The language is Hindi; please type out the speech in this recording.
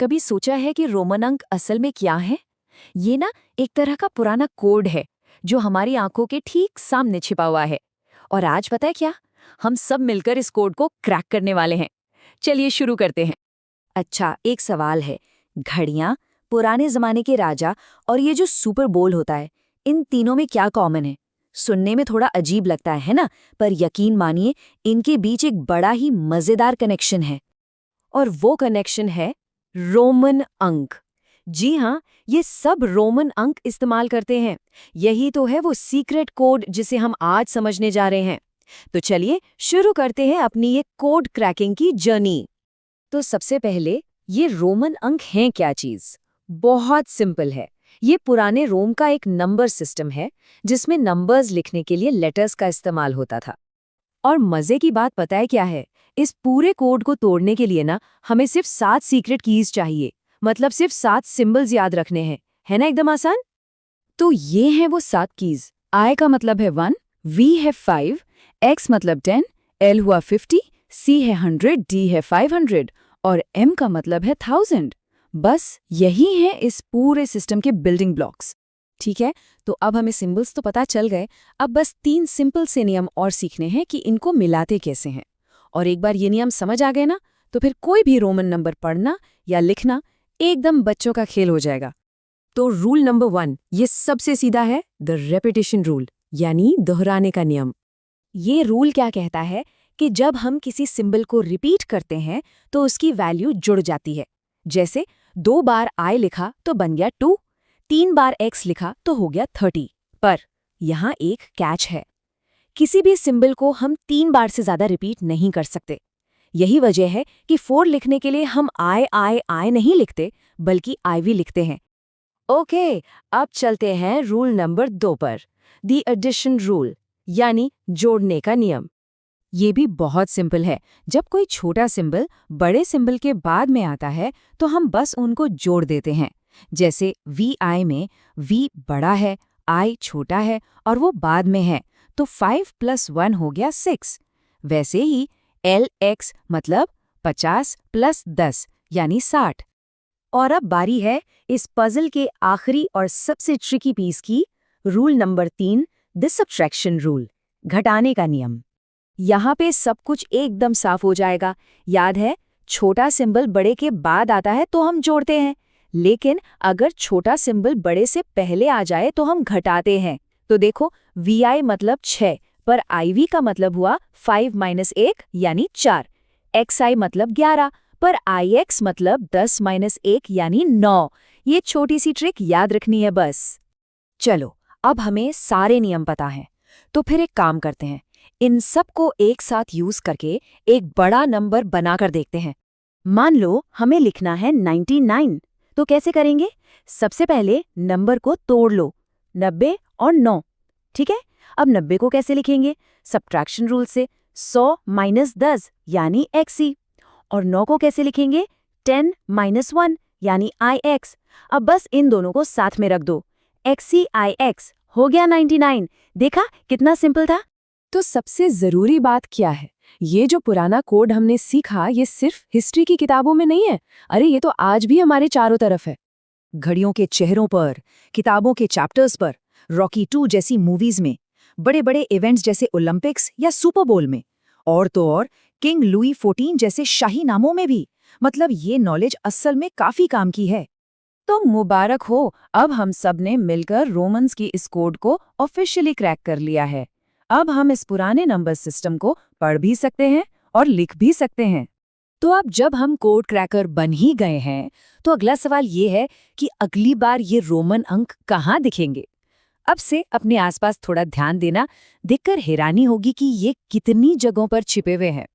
कभी सोचा है कि रोमन अंक असल में क्या है? ये ना एक तरह का पुराना कोड है जो हमारी आंखों के ठीक सामने छिपा हुआ है। और आज पता है क्या? हम सब मिलकर इस कोड को क्रैक करने वाले हैं। चलिए शुरू करते हैं। अच्छा, एक सवाल है। घड़ियां, पुराने जमाने के राजा और ये जो सुपर बोल होता है, इन तीनों में क्या कॉमन है? सुनने में थोड़ा अजीब लगता है ना? पर यकीन मानिए, इनके बीच एक बड़ा ही मजेदार कनेक्शन है। और वो कनेक्शन है रोमन अंक। जी हाँ, ये सब रोमन अंक इस्तेमाल करते हैं। यही तो है वो सीक्रेट कोड जिसे हम आज समझने जा रहे हैं। तो चलिए शुरू करते हैं अपनी ये कोड क्रैकिंग की जर्नी। तो सबसे पहले, ये रोमन अंक हैं क्या चीज? बहुत सिंपल है। ये पुराने रोम का एक नंबर सिस्टम है जिसमें नंबर्स लिखने के लिए लेटर्स का इस्तेमाल होता था। और मजे की बात पता है क्या है? इस पूरे कोड को तोड़ने के लिए ना हमें सिर्फ 7 सीक्रेट कीज चाहिए। मतलब सिर्फ 7 सिंबल्स याद रखने हैं। है ना एकदम आसान? तो ये हैं वो 7 कीज। I का मतलब है 1, V है 5, X मतलब 10, L हुआ 50, C है 100, D है 500 और M का मतलब है 1000। बस यही है इस पूरे सिस्टम के बिल्डिंग ब्लॉक्स। ठीक है, तो अब हमें सिंबल्स तो पता चल गए। अब बस 3 सिंपल से नियम और सीखने हैं कि इनको मिलाते कैसे हैं। और एक बार ये नियम समझ आ गए ना, तो फिर कोई भी रोमन नंबर पढ़ना या लिखना एकदम बच्चों का खेल हो जाएगा। तो रूल नंबर 1, ये सबसे सीधा है, द रेपिटेशन रूल, यानी दोहराने का नियम। ये रूल क्या कहता है कि जब हम किसी सिंबल को रिपीट करते हैं तो उसकी वैल्यू जुड़ जाती है। जैसे 2 बार I लिखा तो बन गया 2, 3 बार X लिखा तो हो गया 30। पर यहाँ एक कैच है। किसी भी सिंबल को हम 3 बार से ज्यादा रिपीट नहीं कर सकते। यही वजह है कि 4 लिखने के लिए हम I नहीं लिखते, बल्कि IV लिखते हैं। ओके, अब चलते हैं रूल नंबर 2 पर, द एडिशन रूल, यानी जोड़ने का नियम। ये भी बहुत सिंपल है। जब कोई छोटा सिंबल बड़े सिंबल के बाद में आता है तो हम बस उनको जोड़ देते हैं। जैसे VI में V बड़ा है, I छोटा है और वो बाद में है, तो 5 + 1 हो गया 6। वैसे ही LX मतलब 50 + 10 यानी 60। और अब बारी है इस पजल के आखिरी और सबसे ट्रिकी पीस की, rule number 3, the subtraction rule, घटाने का नियम। यहाँ पे सब कुछ एकदम साफ हो जाएगा। याद है, छोटा सिंबल बड़े के बाद आता है तो हम जोड़ते हैं, लेकिन अगर छोटा सिंबल बड़े से पहले आ जाए तो हम घटाते हैं। तो देखो, VI मतलब 6, पर IV का मतलब हुआ 5 - 1 यानी 4। XI मतलब 11, पर IX मतलब 10 - 1 यानी 9। ये छोटी सी ट्रिक याद रखनी है बस। चलो, अब हमें सारे नियम पता हैं, तो फिर एक काम करते हैं, इन सब को एक साथ यूज करके एक बड़ा नंबर बनाकर देखते हैं। मान लो हमें लिखना है 99, तो कैसे करेंगे? सबसे पहले नंबर को तोड़ लो, 90 और 9। ठीक है, अब 90 को कैसे लिखेंगे? सब्ट्रैक्शन रूल से, 100 - 10 यानी XE। और 9 को कैसे लिखेंगे? 10 - 1 यानी IX। अब बस इन दोनों को साथ में रख दो, XE IX हो गया 99। देखा कितना सिंपल था? तो सबसे जरूरी बात क्या है? ये जो पुराना कोड हमने सीखा, ये सिर्फ हिस्ट्री की किताबों में नहीं है। अरे ये तो आज भी हमारे चारों तरफ है। घड़ियों के चेहरों पर, किताबों के चैप्टर्स पर, रॉकी 2 जैसी मूवीज में, बड़े बड़े इवेंट्स जैसे ओलंपिक्स या सुपर बोल में, और तो और किंग लुई 14 जैसे शाही नामों में भी। मतलब ये नॉलेज असल में काफी काम की है। तो मुबारक हो, अब हम सब ने मिलकर रोमन्स की इस कोड को ऑफिशियली क्रैक कर लिया है। अब हम इस पुराने नंबर सिस्टम को पढ़ भी सकते हैं और लिख भी सकते हैं। तो अब जब हम कोड क्रैकर बन ही गए हैं, तो अगला सवाल ये है कि अगली बार ये रोमन अंक कहाँ दिखेंगे? अब से अपने आसपास थोड़ा ध्यान देना, देखकर हैरानी होगी कि ये कितनी जगहों पर छिपे हुए हैं।